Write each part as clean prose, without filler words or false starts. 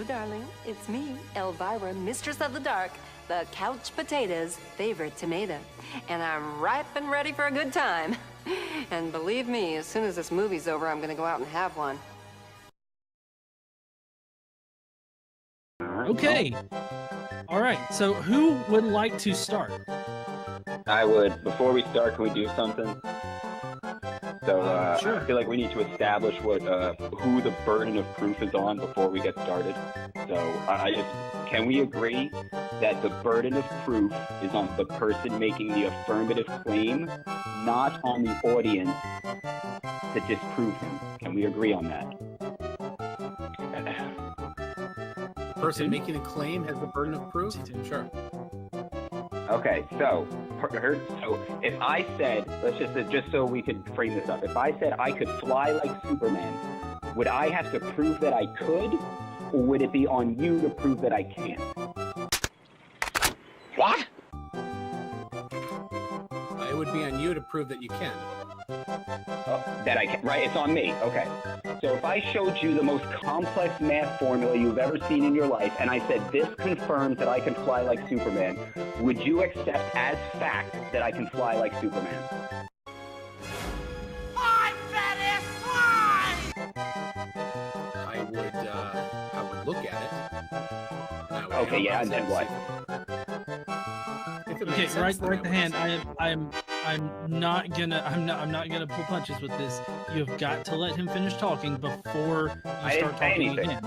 darling. It's me, Elvira, Mistress of the Dark, the couch potato's favorite tomato. And I'm ripe and ready for a good time. And believe me, as soon as this movie's over, I'm gonna go out and have one. Okay. All right. So who would like to start? I would. Before we start, can we do something? So sure. I feel like we need to establish what who the burden of proof is on before we get started. So can we agree that the burden of proof is on the person making the affirmative claim, not on the audience to disprove him? Can we agree on that? The person making a claim has the burden of proof? Sure. Okay, so if I said, let's just so we could frame this up, if I said I could fly like Superman, would I have to prove that I could, or would it be on you to prove that I can't? What? It would be on you to prove that you can. Oh, that I can, right? It's on me. Okay. So if I showed you the most complex math formula you've ever seen in your life, and I said, this confirms that I can fly like Superman, would you accept as fact that I can fly like Superman? I better fly! I would look at it. Okay, yeah, and then what? Okay, right the hand. I'm not gonna pull punches with this. You've got to let him finish talking before you start talking again.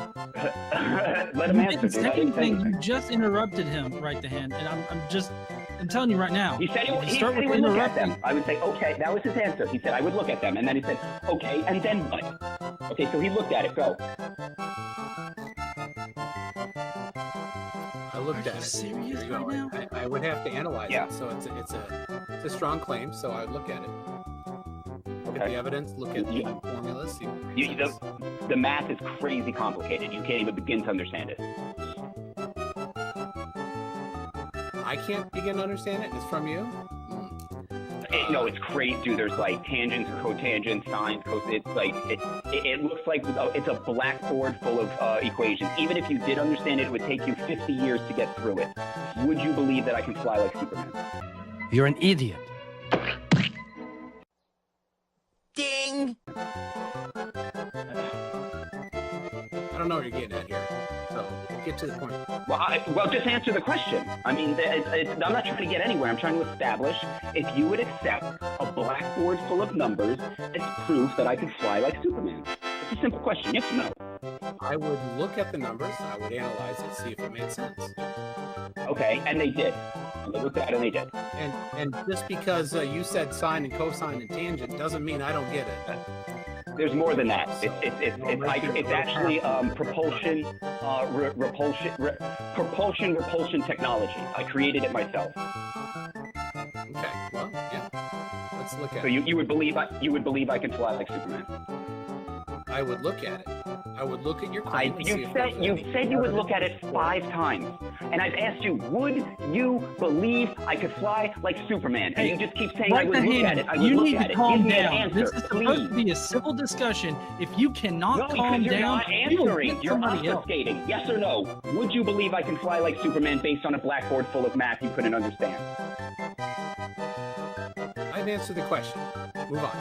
Let him answer. Say anything. You just interrupted him, right the hand, and I'm telling you right now. He said he would look at them. I would say, okay, that was his answer. He said I would look at them, and then he said, okay, and then what? Okay, so he looked at it. Go. I looked at it. Serious right now? I would have to analyze Yeah. it. So it's a strong claim. So I would look at it. Look at the evidence. Look at the formulas. The math is crazy complicated. You can't even begin to understand it. I can't begin to understand it. It's from you. No, it's crazy, dude. There's like tangents, cotangents, sines, It's like it looks like it's a blackboard full of equations. Even if you did understand it, it would take you 50 years to get through it. Would you believe that I can fly like Superman? You're an idiot. Ding! I don't know what you're getting at here. So get to the point. Well, just answer the question. I mean, I'm not trying to get anywhere. I'm trying to establish if you would accept a blackboard full of numbers as proof that I could fly like Superman. It's a simple question, yes or no? I would look at the numbers. I would analyze it, see if it made sense. Okay, and they did. And they looked at it and they did. And just because you said sine and cosine and tangent doesn't mean I don't get it. There's more than that. It's actually propulsion repulsion technology. I created it myself. Okay. Well, yeah. Let's look at it. So you would believe I can fly like Superman? I would look at it. I would look at your claim. You said you would look at it 5 times, and I've asked you, would you believe I could fly like Superman? And you just keep saying I would look at it. I would look at it. Calm Give me down. an answer, This is supposed to be a civil discussion. If you cannot calm you're down, not answering. You're obfuscating. Yes or no? Would you believe I can fly like Superman based on a blackboard full of math you couldn't understand? I've answered the question. Move on.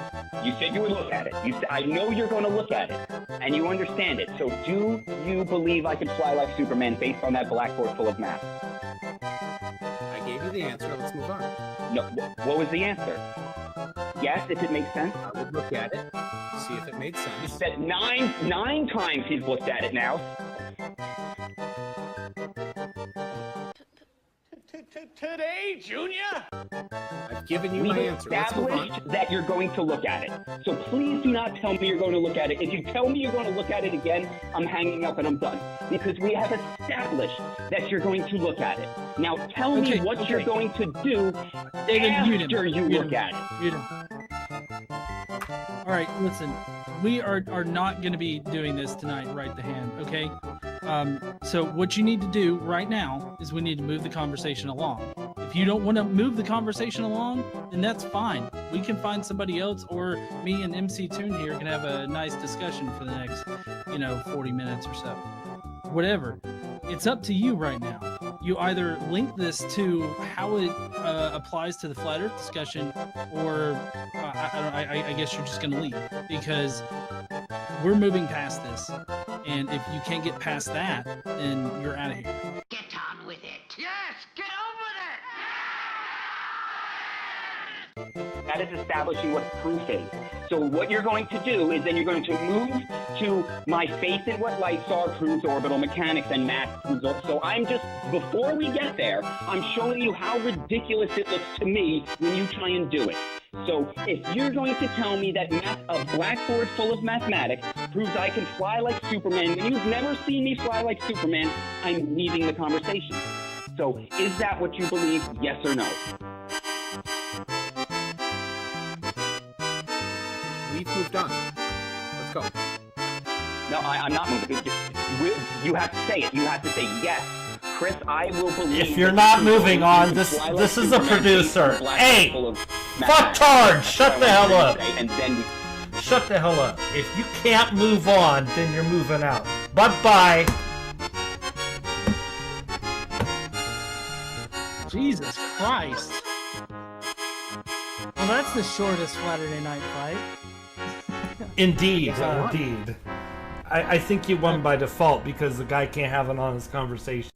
You said you would look at it. I know you're going to look at it, and you understand it. So do you believe I can fly like Superman based on that blackboard full of math? I gave you the answer. Let's move on. No. What was the answer? Yes, if it makes sense. I would look at it, see if it made sense. You said nine times he's looked at it now. Today, Junior? I've given you my answer. Let's move on. Established that you're going to look at it. So please do not tell me you're going to look at it. If you tell me you're going to look at it again, I'm hanging up and I'm done. Because we have established that you're going to look at it. Now tell me what you're going to do after you look at it. All right, listen. We are not going to be doing this tonight, right the hand, okay? So what you need to do right now is we need to move the conversation along. If you don't want to move the conversation along, then that's fine. We can find somebody else, or me and MC Toon here can have a nice discussion for the next, 40 minutes or so. whatever. It's up to you right now. You either link this to how it applies to the flat Earth discussion, or I guess you're just going to leave, because we're moving past this. And if you can't get past that, then you're out of here. Get on with it. Yes, get on with it. That is establishing what proof is. So what you're going to do is then you're going to move to my faith in what lights are, proves orbital mechanics, and math proves. So I'm just, before we get there, I'm showing you how ridiculous it looks to me when you try and do it. So if you're going to tell me that a blackboard full of mathematics proves I can fly like Superman, when you've never seen me fly like Superman, I'm leaving the conversation. So is that what you believe, yes or no? We've moved on. Let's go. No, I'm not moving. You have to say it. You have to say yes. Chris, I will believe. If you're not moving on, this is a producer. Hey, fucktard! Shut the hell up. And then shut the hell up. If you can't move on, then you're moving out. Bye-bye. Jesus Christ. Well, that's the shortest Saturday Night Fight. Indeed, indeed. I think you won by default because the guy can't have an honest conversation.